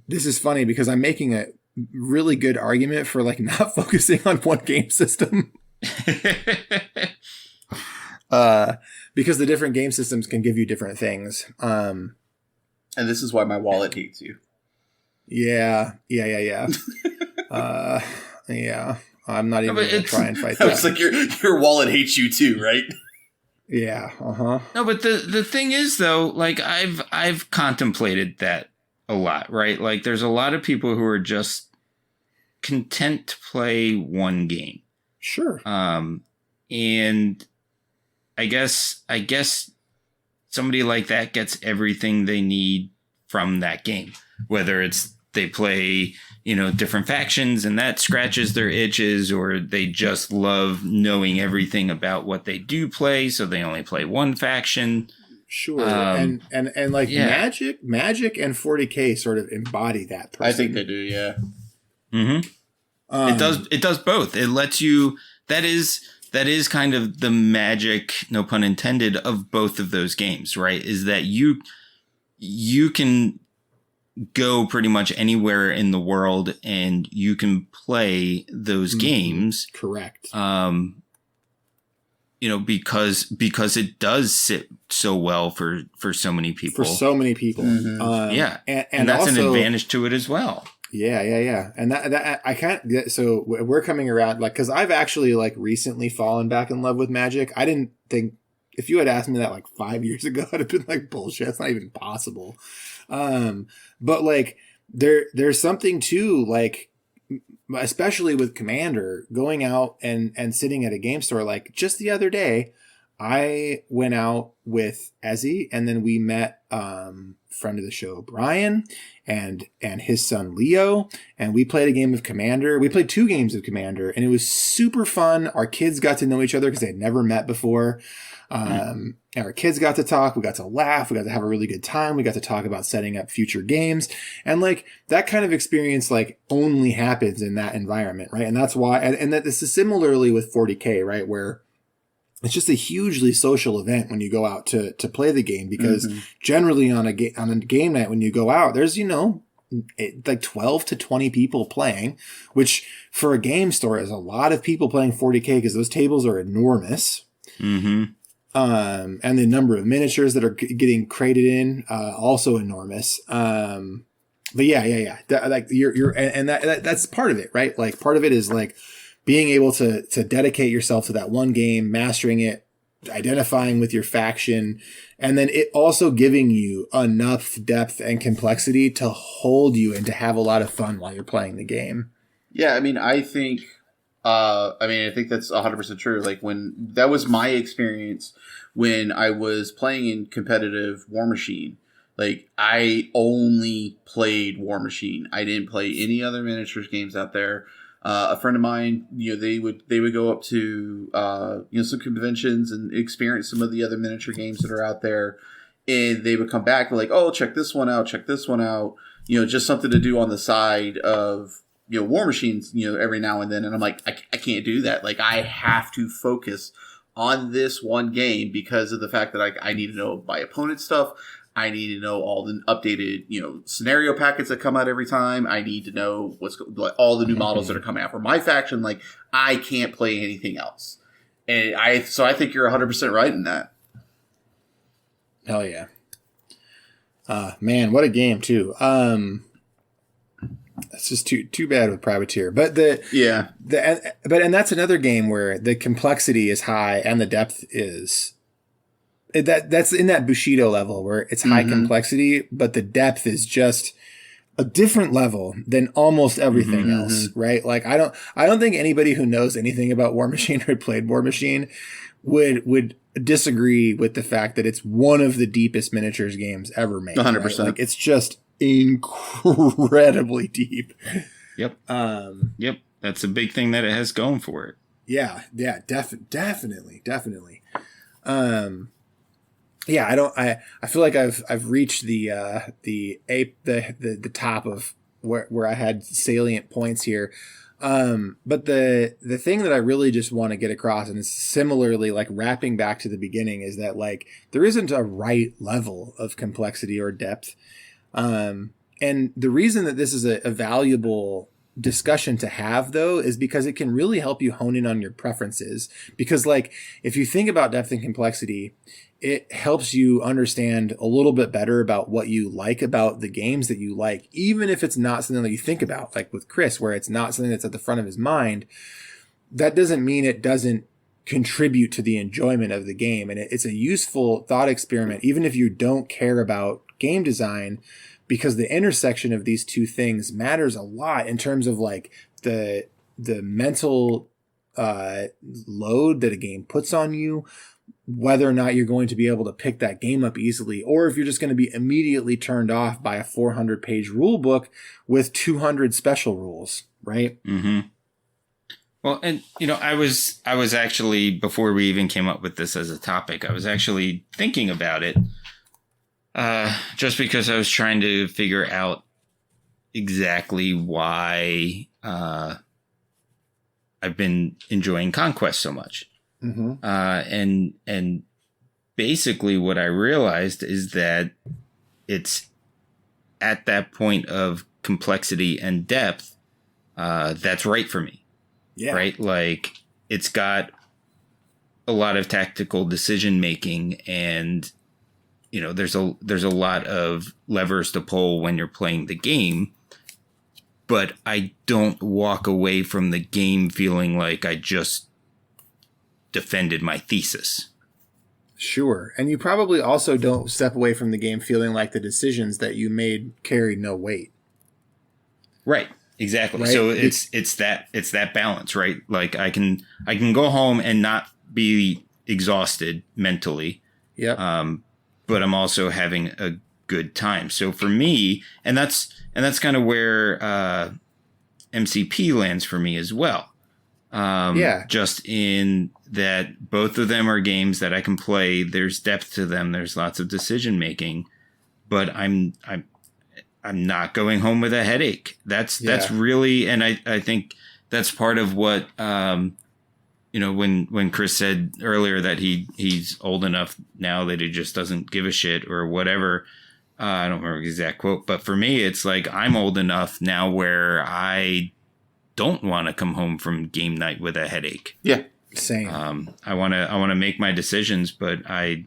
this is funny because I'm making a really good argument for like not focusing on one game system. Because the different game systems can give you different things. And this is why my wallet hates you. Yeah. Yeah. I'm not even going to try and fight that. It's like your wallet hates you too, right? Yeah. Uh-huh. No, but the thing is though, like I've contemplated that a lot, right? Like there's a lot of people who are just content to play one game. Sure. And I guess somebody like that gets everything they need from that game, whether it's they play, different factions and that scratches their itches, or they just love knowing everything about what they do play, so they only play one faction. Sure. And like yeah. Magic and 40K sort of embody that person. I think they do, yeah. Mm-hmm. It does both. It lets you, that is kind of the magic, no pun intended, of both of those games, right? Is that you can go pretty much anywhere in the world and you can play those games. Correct. Because it does sit so well for so many people. For so many people. Mm-hmm. Yeah. And that's also, an advantage to it as well. Yeah. And that I can't get, so we're coming around, like, cause I've actually like recently fallen back in love with Magic. I didn't think, if you had asked me that like 5 years ago, I'd have been like, bullshit. It's not even possible. But like there's something to like, especially with Commander, going out and sitting at a game store. Like just the other day, I went out with Ezzy and then we met, friend of the show, Brian, and his son Leo, and we played a game of Commander. We played 2 games of Commander and it was super fun. Our kids got to know each other because they had never met before. And our kids got to talk, we got to laugh, we got to have a really good time. We got to talk about setting up future games, and like that kind of experience, like only happens in that environment. Right. And that's why, and that this is similarly with 40K, right? Where it's just a hugely social event when you go out to play the game, because generally on a game night, when you go out, there's, like 12 to 20 people playing, which for a game store is a lot of people playing 40K because those tables are enormous. Mm-hmm. And the number of miniatures that are getting crated in, also enormous. But yeah. Like that's part of it, right? Like part of it is like being able to dedicate yourself to that one game, mastering it, identifying with your faction, and then it also giving you enough depth and complexity to hold you and to have a lot of fun while you're playing the game. Yeah, I mean, I think that's 100% true. Like when that was my experience when I was playing in competitive War Machine. Like I only played War Machine. I didn't play any other miniatures games out there. A friend of mine, they would go up to some conventions and experience some of the other miniature games that are out there, and they would come back like, oh, check this one out, just something to do on the side of War Machines, every now and then. And I'm like, I can't do that. Like I have to focus on this one game because of the fact that I need to know my opponent's stuff. I need to know all the updated, scenario packets that come out every time. I need to know all the new models that are coming out for my faction. Like, I can't play anything else. And I think you're 100% right in that. Hell yeah. Man, what a game too. It's just too bad with Privateer. But that's another game where the complexity is high and the depth is. That's in that Bushido level where it's high complexity, but the depth is just a different level than almost everything else, right? Like I don't think anybody who knows anything about War Machine or played War Machine would disagree with the fact that it's one of the deepest miniatures games ever made. 100%. Right? Like it's just incredibly deep. Yep. Yep. That's a big thing that it has going for it. Yeah. Definitely. Yeah, I feel like I've reached the top of where I had salient points here. But the thing that I really just want to get across, and it's similarly like wrapping back to the beginning, is that like there isn't a right level of complexity or depth. And the reason that this is a valuable discussion to have though is because it can really help you hone in on your preferences. Because like if you think about depth and complexity, it helps you understand a little bit better about what you like about the games that you like, even if it's not something that you think about, like with Chris, where it's not something that's at the front of his mind. That doesn't mean it doesn't contribute to the enjoyment of the game. And it's a useful thought experiment, even if you don't care about game design, because the intersection of these two things matters a lot in terms of like the mental load that a game puts on you, whether or not you're going to be able to pick that game up easily, or if you're just going to be immediately turned off by a 400-page rule book with 200 special rules, right? Mm-hmm. Well, and I was actually, before we even came up with this as a topic, I was actually thinking about it, just because I was trying to figure out exactly why I've been enjoying Conquest so much. Mm-hmm. And basically what I realized is that it's at that point of complexity and depth, that's right for me. Yeah. Right. Like it's got a lot of tactical decision making, and there's a lot of levers to pull when you're playing the game, but I don't walk away from the game feeling like I just defended my thesis. Sure. And you probably also don't step away from the game feeling like the decisions that you made carried no weight. Right. Exactly. Right? So it's that balance, right? Like I can go home and not be exhausted mentally. Yep. But I'm also having a good time. So for me, and that's kind of where MCP lands for me as well. Just in that both of them are games that I can play. There's depth to them. There's lots of decision making, but I'm not going home with a headache. That's really, and I think that's part of what, when Chris said earlier that he's old enough now that he just doesn't give a shit or whatever. I don't remember the exact quote, but for me, it's like I'm old enough now where I don't want to come home from game night with a headache. Yeah. Same. I want to make my decisions, but I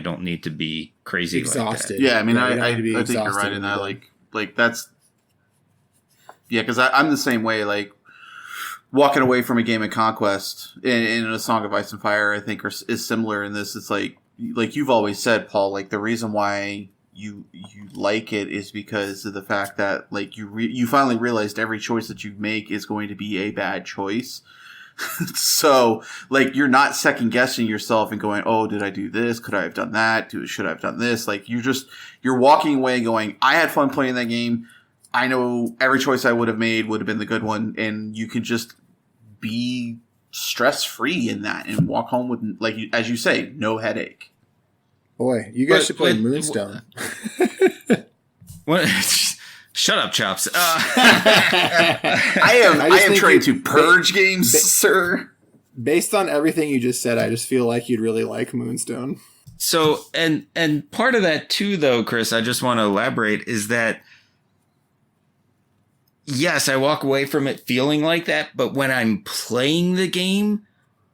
don't need to be crazy Exhausted. like that. Yeah, I mean, Yeah, you don't I need to be think you're exhausted right in when that. you're done. Like that's, yeah, because I'm the same way. Like walking away from a game of Conquest in a Song of Ice and Fire, I think is similar in this. It's like you've always said, Paul. Like the reason why you like it is because of the fact that like you finally realized every choice that you make is going to be a bad choice. So like you're not second guessing yourself and going, oh, did I do this? Could I have done that? Should I have done this? Like you're walking away going, I had fun playing that game. I know every choice I would have made would have been the good one, and you can just be stress free in that and walk home with, like as you say, no headache. Boy, you guys But- should play but- Moonstone. What? Shut up, Chops. I I am just think trained you- to purge games, sir. Based on everything you just said, I just feel like you'd really like Moonstone. So, and part of that too, though, Chris, I just want to elaborate is that, yes, I walk away from it feeling like that, but when I'm playing the game,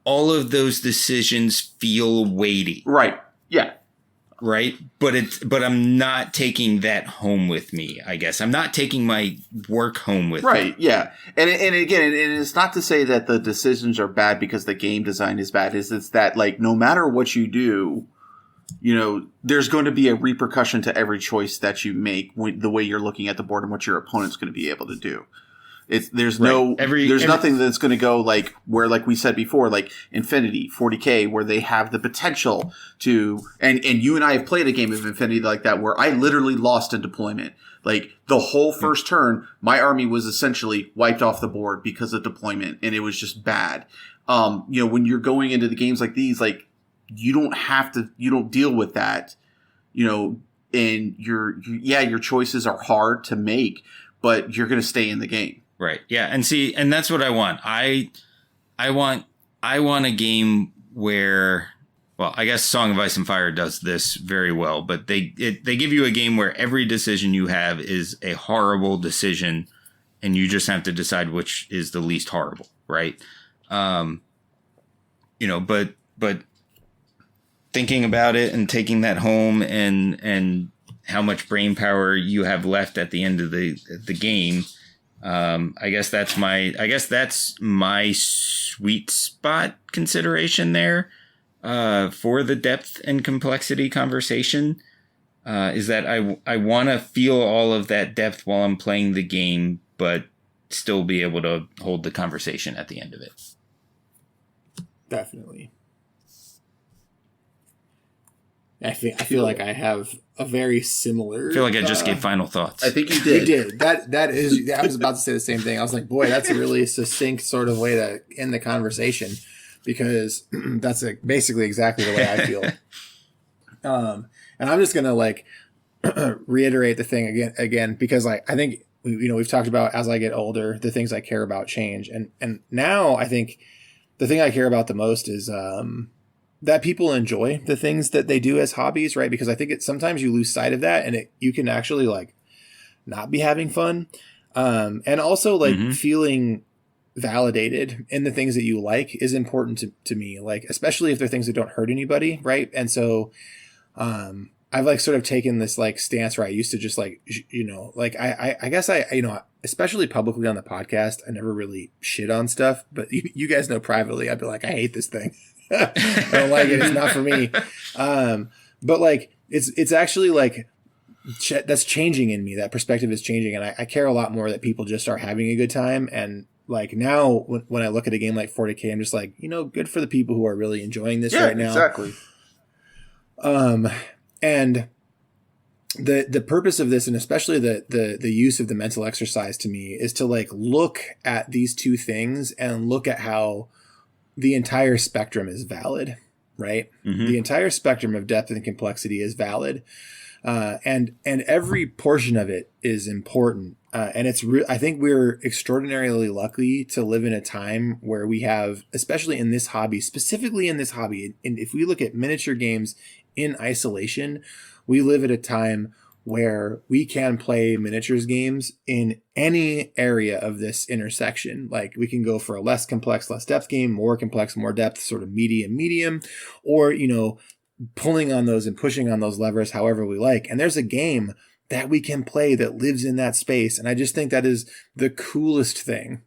all of those decisions feel weighty, Right. Yeah. right? But I'm not taking that home with me, I guess. I'm not taking my work home with me. Right. Yeah. And again, and it's not to say that the decisions are bad because the game design is bad. It's that like no matter what you do, you know, there's going to be a repercussion to every choice that you make the way you're looking at the board and what your opponent's going to be able to do. There's Right. there's nothing that's going to go like where, like we said before, like Infinity, 40K, where they have the potential to, and you and I have played a game of Infinity like that where I literally lost in deployment. Like the whole first turn, my army was essentially wiped off the board because of deployment, and it was just bad. You know, when you're going into the games like these, like you don't deal with that, you know, and your choices are hard to make, but you're going to stay in the game. Right. Yeah. And see, and that's what I want. I want a game where, well, I guess Song of Ice and Fire does this very well, but they give you a game where every decision you have is a horrible decision, and you just have to decide which is the least horrible. Right. You know, but thinking about it and taking that home and how much brain power you have left at the end of the game. I guess that's my sweet spot consideration there, for the depth and complexity conversation, is that I want to feel all of that depth while I'm playing the game, but still be able to hold the conversation at the end of it. Definitely. I feel like I have a very similar. I feel like I just gave final thoughts. I think you You did. did. That is. I was about to say the same thing. I was like, boy, that's a really succinct sort of way to end the conversation, because that's basically exactly the way I feel. And I'm just gonna like reiterate the thing again because I think we've talked about, as I get older, the things I care about change, and now I think the thing I care about the most is that people enjoy the things that they do as hobbies, right? Because I think sometimes you lose sight of that, and you can actually like not be having fun, and also like feeling validated in the things that you like is important to me, like especially if they're things that don't hurt anybody, right? And so I've like sort of taken this like stance where I used to just like like I guess I especially publicly on the podcast, I never really shit on stuff, but you guys know privately I'd be like, I hate this thing. I don't like it. It's not for me. But like, it's actually like, that's changing in me. That perspective is changing. And I care a lot more that people just are having a good time. And like now when I look at a game like 40K, I'm just like, good for the people who are really enjoying this right now. Exactly. And the purpose of this, and especially the use of the mental exercise to me, is to like look at these two things and look at how the entire spectrum is valid, right? Mm-hmm. The entire spectrum of depth and complexity is valid. And every portion of it is important. And I think we're extraordinarily lucky to live in a time where we have, especially in this hobby, specifically in this hobby, and if we look at miniature games in isolation, we live at a time where we can play miniatures games in any area of this intersection. Like we can go for a less complex, less depth game, more complex, more depth, sort of medium, or, you know, pulling on those and pushing on those levers however we like. And there's a game that we can play that lives in that space. And I just think that is the coolest thing.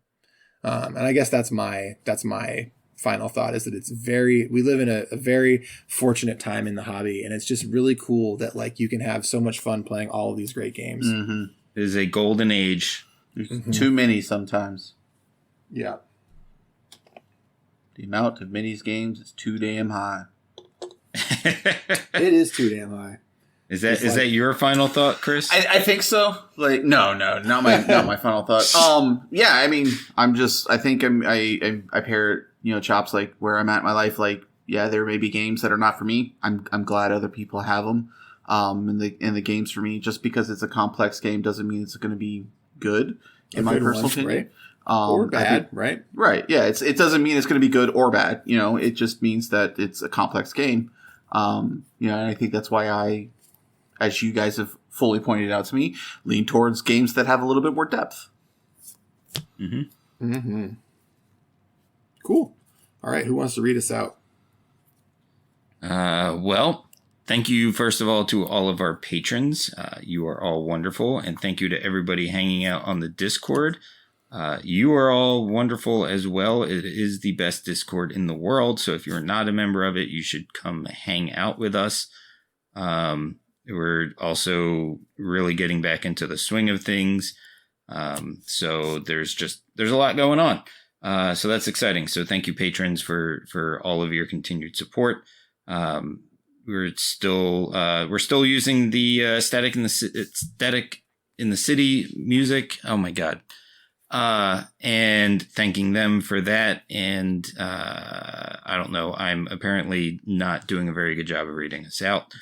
And I guess that's my final thought, is that we live in a very fortunate time in the hobby, and it's just really cool that like you can have so much fun playing all of these great games. Mm-hmm. It is a golden age. Mm-hmm. Too many sometimes. Yeah. The amount of minis games is too damn high. It is too damn high. Is that your final thought, Chris? I think so. Like, no, not my final thought. Yeah, I mean, I think I pair, you know, chops like where I'm at in my life. Like, yeah, there may be games that are not for me. I'm glad other people have them. And the games for me, just because it's a complex game doesn't mean it's going to be good in my personal opinion. Right? Or bad, right? Right. Yeah. It doesn't mean it's going to be good or bad. You know, it just means that it's a complex game. You know, and I think that's why I, as you guys have fully pointed out to me, lean towards games that have a little bit more depth. Mm-hmm. Mm-hmm. Cool. All right. Who wants to read us out? Well, thank you, first of all, to all of our patrons. You are all wonderful. And thank you to everybody hanging out on the Discord. You are all wonderful as well. It is the best Discord in the world. So if you're not a member of it, you should come hang out with us. We're also really getting back into the swing of things. So there's a lot going on. So that's exciting. So thank you, patrons, for all of your continued support. We're still using the Static in the City music. Oh my God. And thanking them for that. And, I don't know, I'm apparently not doing a very good job of reading us out.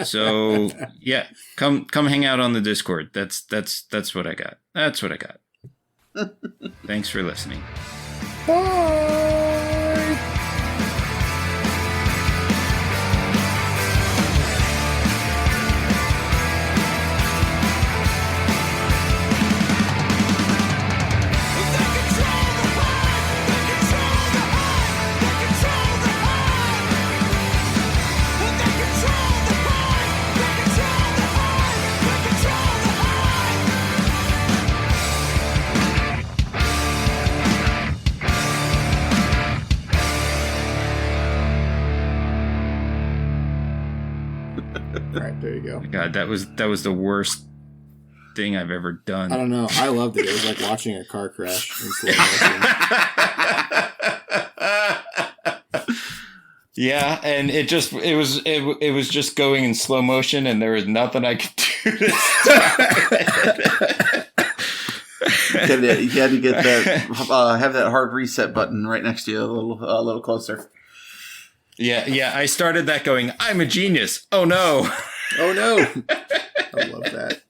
So yeah, come hang out on the Discord. That's what I got. That's what I got. Thanks for listening. Bye. All right, there you go. God, that was the worst thing I've ever done. I don't know. I loved it. It was like watching a car crash in slow motion. Yeah, and it was just going in slow motion, and there was nothing I could do to stop it. You had to get that have that hard reset button right next to you a little closer. Yeah. I started that going, I'm a genius. Oh no. Oh no. I love that.